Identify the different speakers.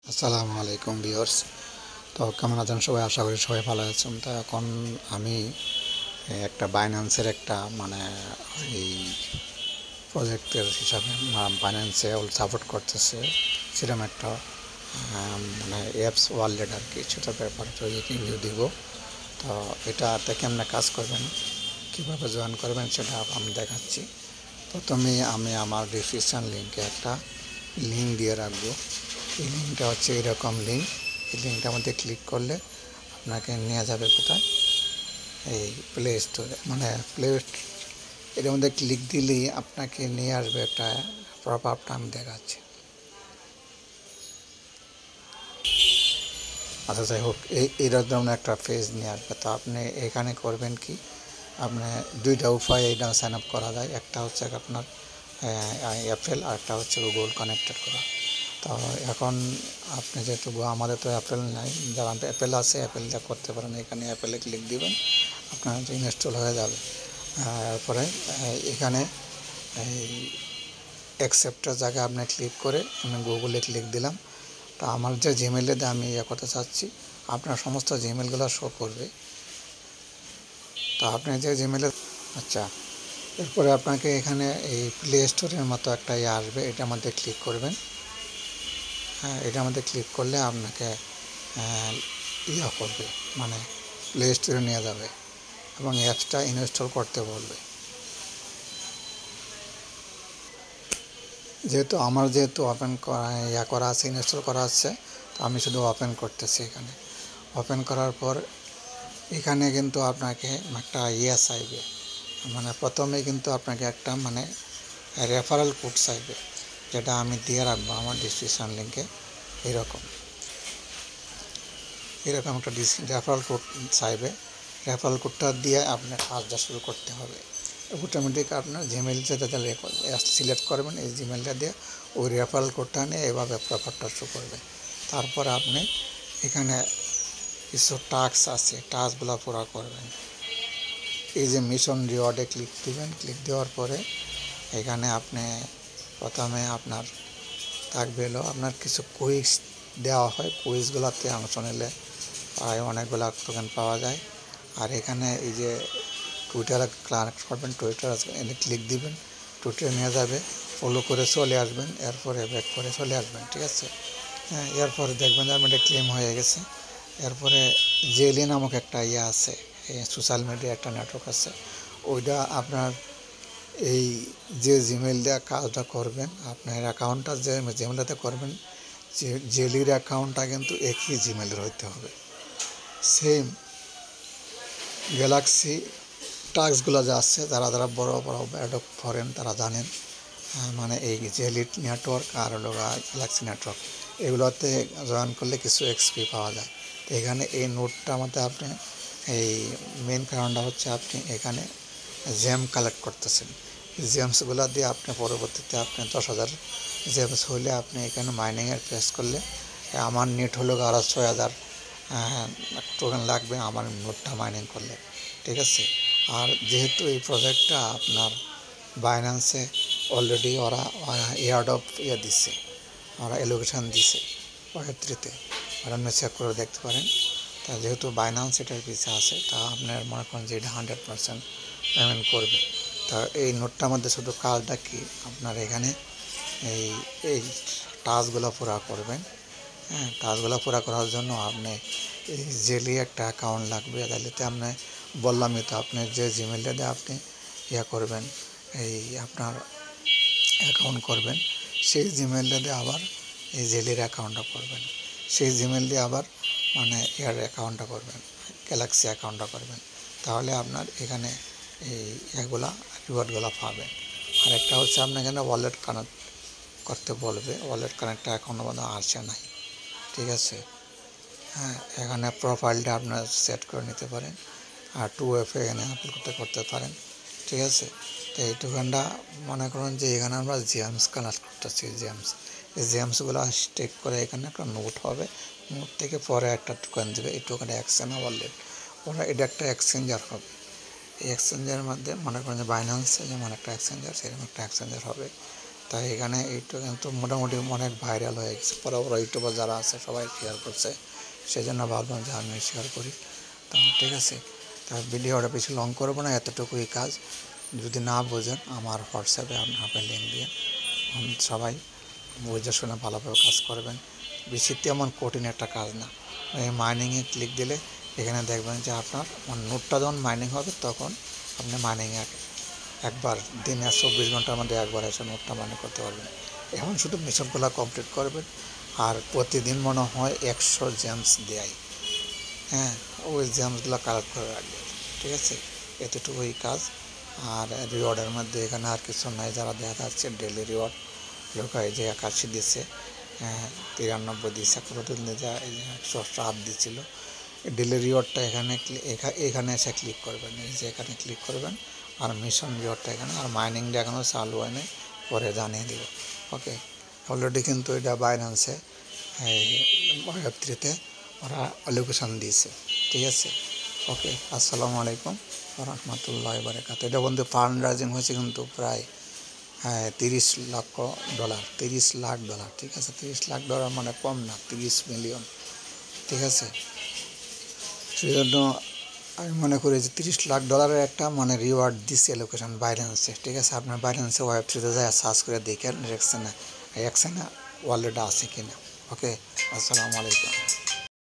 Speaker 1: আসসালামু আলাইকুম ভিউয়ার্স। তো কেমন আছেন সবাই? আশা করি সবাই ভালো আছেন। তো এখন আমি একটা বাইন্যান্সের একটা এই প্রজেক্টের হিসাবে বাইন্যান্সে সাপোর্ট করতেছে সেরকম একটা অ্যাপস ওয়ালেট আর কি, সেটার ব্যাপারে রিভিউ দিব। তো এটাতে কেমনে কাজ করবেন, কীভাবে জয়েন করবেন সেটা আমি দেখাচ্ছি। প্রথমে আমি আমার ডিসক্রিপশান লিঙ্কে একটা লিঙ্ক দিয়ে রাখবো। এই লিঙ্কটা হচ্ছে এরকম লিঙ্ক। এই লিঙ্কটার মধ্যে ক্লিক করলে আপনাকে নিয়ে যাবে কোথায়, এই প্লে স্টোরে, এর মধ্যে ক্লিক দিলেই আপনাকে নিয়ে আসবে একটা প্রপারটা আমি দেখাচ্ছি। আচ্ছা, যাই হোক, এইরকম একটা পেজ নিয়ে আসবে। তো আপনি এখানে করবেন কি, আপনি দুইটা উপায় এটা সাইন আপ করা যায়। একটা হচ্ছে আপনার অ্যাপেল, আর একটা হচ্ছে গুগল কানেক্টেড করা। তো এখন আপনি যেহেতু আমাদের তো অ্যাপেল নাই, যারা অ্যাপেল আছে অ্যাপেল যা করতে পারেন, এখানে অ্যাপেলে ক্লিক দিবেন, আপনার ইনস্টল হয়ে যাবে। এরপরে এখানে এই অ্যাকসেপ্টের জায়গায় আপনি ক্লিক করে আমি গুগলে ক্লিক দিলাম। তো আমার যে জিমেলে দিয়ে আমি করতে চাচ্ছি, আপনার সমস্ত জিমেলগুলো শো করবে। তো আপনি যে জিমেলে, আচ্ছা, এরপরে আপনাকে এখানে এই প্লে স্টোরের মতো একটা আসবে, এটার মধ্যে ক্লিক করবেন। হ্যাঁ, এটার মধ্যে ক্লিক করলে আপনাকে করবে, প্লে স্টোরে নিয়ে যাবে এবং অ্যাপসটা ইনস্টল করতে বলবে। যেহেতু ওপেন করা আছে, ইনস্টল করা আছে, তো আমি শুধু ওপেন করতেছি। এখানে ওপেন করার পর এখানে কিন্তু আপনাকে একটা চাইবে, প্রথমে কিন্তু আপনাকে একটা রেফারেল কোড চাইবে, যেটা আমি দিয়ে রাখবো আমার ডিসক্রিপশন লিঙ্কে। এরকম একটা রেফারেল কোড চাইবে। রেফারেল কোডটা দিয়ে আপনার কাজটা শুরু করতে হবে। অটোমেটিক আপনার জিমেল যেটা সিলেক্ট করবেন, এই জিমেলটা দিয়ে ওই রেফারেল কোডটা নিয়ে এভাবে প্রপারটা শুরু করবে। তারপর আপনি এখানে কিছু টাস্ক আছে, টাস্কগুলো পুরো করবেন। এই যে মিশন রিওয়ার্ডে ক্লিক দিবেন। ক্লিক দেওয়ার পরে এখানে আপনি প্রথমে আপনার থাকবে হলো আপনার কিছু কুইজ দেওয়া হয়। কুইজগুলোতে অংশ নিলে অনেকগুলো টোকেন পাওয়া যায়। আর এখানে এই যে টুইটারে কানেক্ট করবেন, টুইটার এনে ক্লিক দিবেন, টুইটারে নিয়ে যাবে, ফলো করে চলে আসবেন, এরপরে ব্যাক করে চলে আসবেন। ঠিক আছে, হ্যাঁ, এরপরে দেখবেন যে এটা ক্লেম হয়ে গেছে। এরপরে জেলি নামক একটা আছে, সোশ্যাল মিডিয়া একটা নেটওয়ার্ক আছে, ওইটা আপনার এই যে জিমেল দিয়ে কাজটা করবেন, আপনার অ্যাকাউন্টটা যে জিমেলটাতে করবেন, জেলির অ্যাকাউন্টটা কিন্তু একই জিমেলের হইতে হবে। সেম গ্যালাক্সি টাস্কগুলো যা আছে, যারা বড় বড় অ্যাডপ করেন তারা জানেন। এই জেলি নেটওয়ার্ক আর হলো গ্যালাক্সি নেটওয়ার্ক, এগুলোতে জয়েন করলে কিছু এক্সপি পাওয়া যায়। তো এখানে এই নোটটার মধ্যে আপনি এই মেন কারণটা হচ্ছে আপনি এখানে জেম কালেক্ট করতেছেন। জেমসগুলো দিয়ে আপনি পরবর্তীতে আপনি 10,000 জেমস হলে আপনি এখানে মাইনিংয়ের প্রেস করলে, আমার নেট হলো আরও 6,000 টোকেন লাগবে আমার নোটটা মাইনিং করলে। ঠিক আছে, আর যেহেতু এই প্রজেক্টটা আপনার বাইন্যান্সে অলরেডি ওরা এয়ারড্রপ দিচ্ছে, ওরা এলোকেশান দিছে ওয়েব3-তে, ওরা আপনি চেক করে দেখতে পারেন। তা যেহেতু বাইন্যান্স এটার পিছিয়ে আছে, তা আপনার মনে করেন যে এটা 100% পেমেন্ট করবে। তা এই নোটটার মধ্যে শুধু কাজটা কি, আপনার এখানে এই এই টাস্কগুলো পুরা করবেন। হ্যাঁ, টাস্কগুলো পুরা করার জন্য আপনি এই জেলি একটা অ্যাকাউন্ট লাগবে। তাহলেতে আপনি বললামই তো, আপনি যে জিমেলটা দিয়ে আপনি করবেন, এই আপনার অ্যাকাউন্ট করবেন, সেই জিমেলটা দিয়ে আবার এই জেলির অ্যাকাউন্টটা করবেন, সেই জিমেল দিয়ে আবার এয়ার অ্যাকাউন্টটা করবেন, গ্যালাক্সি অ্যাকাউন্টটা করবেন। তাহলে আপনার এখানে এই এগুলা রিওয়ার্ডগুলো পাবেন। আর একটা হচ্ছে আপনার এখানে ওয়ালেট কানেক্ট করতে বলবে, ওয়ালেট কানেক্টটা এখনও পর্যন্ত আসে নাই। ঠিক আছে, হ্যাঁ, এখানে প্রোফাইলটা আপনার সেট করে নিতে পারেন, আর 2FA এখানে আপলোড করতে পারেন। ঠিক আছে, তো এই টোকেনটা মনে করেন যে এখানে আমরা জেমস কানেক্ট করতেছি। এই জেমসগুলো স্টেক করে এখানে একটা নোট হবে, নোট থেকে পরে একটা টোকেন দেবে। এই টোকেনটা এক্সচেঞ্জ ওয়ালেট, ওরা এটা একটা এক্সচেঞ্জার হবে। এই এক্সচেঞ্জের মধ্যে মনে করেন যে বাইন্যান্সে যেমন একটা এক্সচেঞ্জার, সেরকম একটা এক্সচেঞ্জার হবে। তাই এখানে এইটা কিন্তু মোটামুটি অনেক ভাইরাল হয়ে গেছে, বড় বড় ইউটিউবার যারা আছে সবাই শেয়ার করছে, সেই জন্য ভাবলাম যে আমি শেয়ার করি। তো ঠিক আছে, তা ভিডিওটা বেশি লং করবো না, এতটুকুই কাজ। যদি না বোঝেন আমার হোয়াটসঅ্যাপে আপনাকে লিঙ্ক দিয়ে সবাই বুঝে শুনে ভালোভাবে কাজ করবেন। বেশি তেমন কঠিন একটা কাজ না। এই মাইনিংয়ে ক্লিক দিলে এখানে দেখবেন যে আপনার নোটটা যখন মাইনিং হবে তখন আপনি মাইনিংয়ে একবার দিনে 24 ঘন্টার মধ্যে একবার এসে নোটটা মাইনিং করতে পারবেন। এখন শুধু মিশনগুলো কমপ্লিট করবেন, আর প্রতিদিন মনে হয় 100 জেমস দেয়। হ্যাঁ, ওই জেমসগুলো কালেক্ট করে রাখবেন, ঠিক আছে, এতটুকুই কাজ। আর রিওয়ার্ডের মধ্যে এখানে আর কিছু নাই, যারা দেখা যাচ্ছে ডেলি রিওয়ার্ড লোকায় যে 81 দিচ্ছে, 93 দিচ্ছে, কতদিন যা 107 দিচ্ছিল। ডেলি রিওয়ার্ডটা এখানে এসে ক্লিক করবেন, এই যে এখানে ক্লিক করবেন, আর মিশন রিওয়ার্ডটা এখানে, আর মাইনিংটা এখনও চালু হয়নি, পরে জানিয়ে দিব। ওকে, অলরেডি কিন্তু এটা বাইন্যান্সে Web3-তে ওরা অ্যালোকেশন দিয়েছে, ঠিক আছে। ওকে, আসসালামু আলাইকুম ওয়া রাহমাতুল্লাহি ওয়া বারাকাতুহু। এটা বন্ধু ফান্ড রাইজিং হয়েছে কিন্তু প্রায় $30 লাখ, $30 লাখ, ঠিক আছে। $30 লাখ মানে কম না, 30 মিলিয়ন, ঠিক আছে। সেই জন্য আমি মনে করি যে $30 লাখ একটা মানে রিওয়ার্ড দিচ্ছে অ্যালোকেশন বাইন্যান্সে, ঠিক আছে। আপনার বাইন্যান্সে Web3-তে যায় সার্চ করে দেখেন এক্সচেঞ্জে ওয়ালেট আছে কিনা। ওকে, আসসালামু আলাইকুম।